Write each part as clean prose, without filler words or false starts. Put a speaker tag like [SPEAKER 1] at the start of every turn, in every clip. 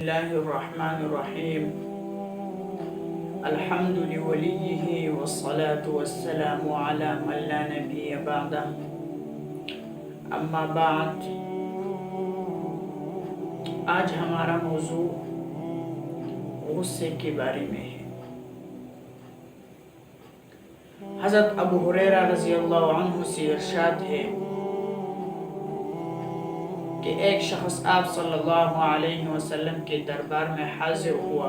[SPEAKER 1] الله الرحمن الرحيم الحمد لوليه والصلاة والسلام على من لا نبي بعده اما بعد. آج ہمارا موضوع غصے کے بارے میں ہے۔ حضرت ابو ہریرہ رضی اللہ عنہ سے ارشاد ہے کہ ایک شخص آپ صلی اللہ علیہ وسلم کے دربار میں حاضر ہوا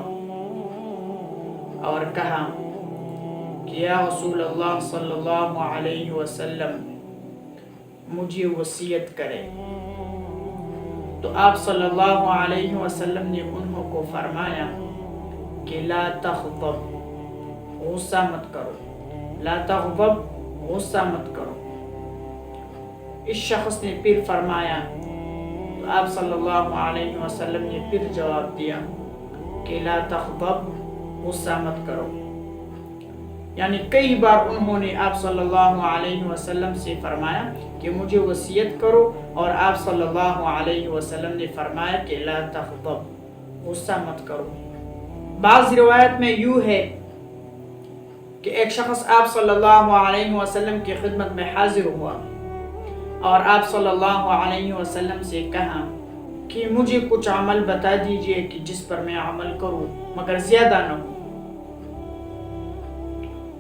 [SPEAKER 1] اور کہا کہ یا رسول اللہ صلی اللہ علیہ وسلم مجھے وصیت کرے، تو آپ صلی اللہ علیہ وسلم نے انہوں کو فرمایا کہ لا تغضب، غصہ مت کرو، لا تغضب، غصہ مت کرو۔ اس شخص نے پھر فرمایا، تو آپ صلی اللہ علیہ وسلم نے پھر جواب دیا کہ لا تغضب، غصہ مت کرو۔ یعنی کئی بار انہوں نے آپ صلی اللہ علیہ وسلم سے فرمایا کہ مجھے وصیت کرو، اور آپ صلی اللہ علیہ وسلم نے فرمایا کہ لا تغضب، غصہ مت کرو۔ بعض روایت میں یوں ہے کہ ایک شخص آپ صلی اللہ علیہ وسلم کی خدمت میں حاضر ہوا اور آپ صلی اللہ علیہ وسلم سے کہا کہ مجھے کچھ عمل بتا دیجئے کہ جس پر میں عمل کروں مگر زیادہ نہ ہو۔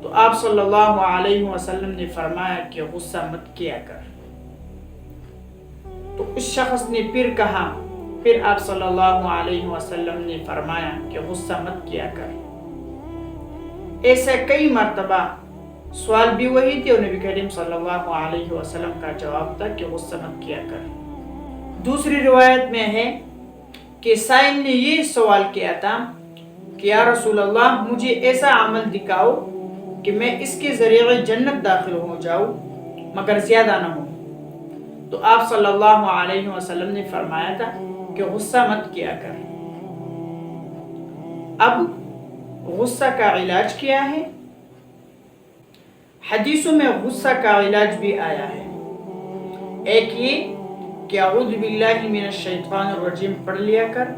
[SPEAKER 1] تو آپ صلی اللہ علیہ وسلم نے فرمایا کہ غصہ مت کیا کر۔ تو اس شخص نے پھر کہا، پھر آپ صلی اللہ علیہ وسلم نے فرمایا کہ غصہ مت کیا کر۔ ایسا کئی مرتبہ سوال بھی وہی تھے اور نبی کریم صلی اللہ علیہ وسلم کا جواب تھا کہ غصہ مت کیا کر۔ دوسری روایت میں ہے کہ سائل نے یہ سوال کیا تھا کہ یا رسول اللہ مجھے ایسا عمل دکھاؤ کہ میں اس کے ذریعے جنت داخل ہو جاؤں مگر زیادہ نہ ہو۔ تو آپ صلی اللہ علیہ وسلم نے فرمایا تھا کہ غصہ مت کیا کر۔ اب غصہ کا علاج کیا ہے؟ حدیثوں میں غصہ کا علاج بھی آیا ہے۔ ایک یہ کہ اعوذ باللہ من الشیطان الرجیم پڑھ لیا کر،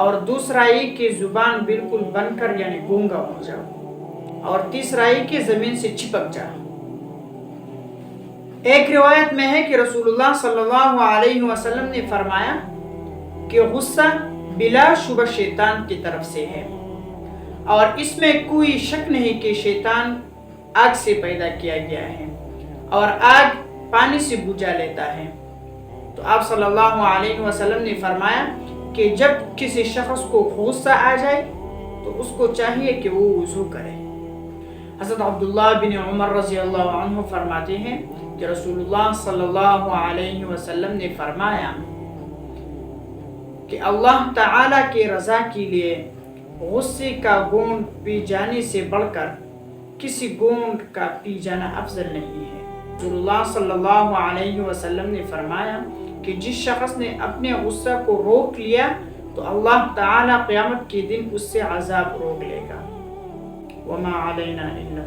[SPEAKER 1] اور دوسرا یہ کہ زبان بالکل بند کر یعنی گونگا ہو جاؤ، اور تیسرا یہ کہ زمین سے چپک جاؤ۔ ایک روایت میں ہے کہ رسول اللہ صلی اللہ علیہ وسلم نے فرمایا کہ غصہ بلا شبہ شیطان کی طرف سے ہے، اور اس میں کوئی شک نہیں کہ شیطان آگ سے پیدا کیا گیا ہے اور آگ پانی سے بجھا لیتا ہے۔ تو آپ صلی اللہ علیہ وسلم نے فرمایا کہ جب کسی شخص کو غصہ آ جائے تو اس کو چاہیے کہ وہ وضو کرے۔ حضرت عبداللہ بن عمر رضی اللہ عنہ فرماتے ہیں کہ رسول اللہ صلی اللہ علیہ وسلم نے فرمایا کہ اللہ تعالیٰ کی رضا کے لیے غصے کا گھونٹ پی جانے سے بڑھ کر کسی گھونٹ کا پی جانا افضل نہیں ہے۔ رسول اللہ صلی اللہ علیہ وسلم نے فرمایا کہ جس شخص نے اپنے غصہ کو روک لیا تو اللہ تعالیٰ قیامت کے دن اس سے عذاب روک لے گا۔ وما علینا الا